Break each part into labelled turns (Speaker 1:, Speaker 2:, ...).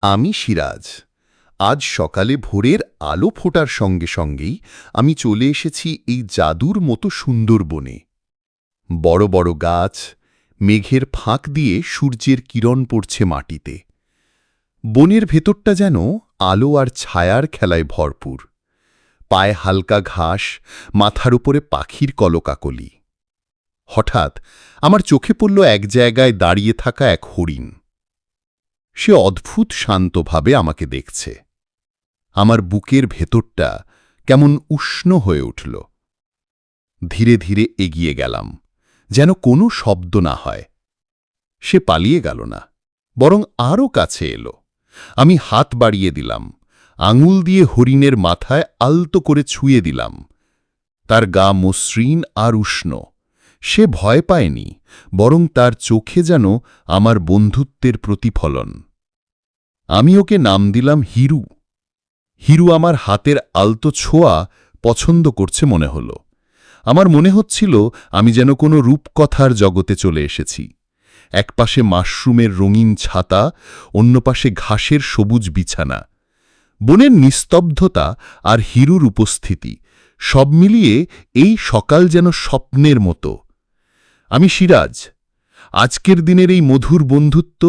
Speaker 1: আমি সিরাজ। আজ সকালে ভোরের আলো ফোটার সঙ্গে সঙ্গেই আমি চলে এসেছি এই জাদুর মতো সুন্দর বনে। বড় বড় গাছ, মেঘের ফাঁক দিয়ে সূর্যের কিরণ পড়ছে মাটিতে। বনের ভেতরটা যেন আলো আর ছায়ার খেলায় ভরপুর। পায়ে হালকা ঘাস, মাথার উপরে পাখির কলকাকলি। হঠাৎ আমার চোখে পড়ল এক জায়গায় দাঁড়িয়ে থাকা এক হরিণ। সে অদ্ভুত শান্তভাবে আমাকে দেখছে। আমার বুকের ভেতরটা কেমন উষ্ণ হয়ে উঠল। ধীরে ধীরে এগিয়ে গেলাম, যেন কোনো শব্দ না হয়। সে পালিয়ে গেল না, বরং আরও কাছে এলো। আমি হাত বাড়িয়ে দিলাম, আঙুল দিয়ে হরিণের মাথায় আলতো করে ছুঁয়ে দিলাম। তার গা মসৃণ আর উষ্ণ। সে ভয় পায়নি, বরং তার চোখে যেন আমার বন্ধুত্বের প্রতিফলন। আমি ওকে নাম দিলাম হিরু। হিরু আমার হাতের আলতো ছোঁয়া পছন্দ করছে মনে হল। আমার মনে হচ্ছিল আমি যেন কোনো রূপকথার জগতে চলে এসেছি। একপাশে মাশরুমের রঙিন ছাতা, অন্য পাশে ঘাসের সবুজ বিছানা। বনের নিস্তব্ধতা আর হিরুর উপস্থিতি সব মিলিয়ে এই সকাল যেন স্বপ্নের মতো। আমি সিরাজ। আজকের দিনের এই মধুর বন্ধুত্ব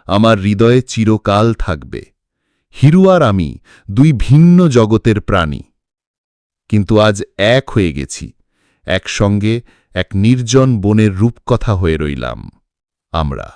Speaker 1: আমার হৃদয়ে চিরকাল থাকবে। হিরু আর আমি দুই ভিন্ন জগতের প্রাণী, কিন্তু আজ এক হয়ে গেছি। একসঙ্গে এক নির্জন বনের রূপকথা হয়ে রইলাম আমরা।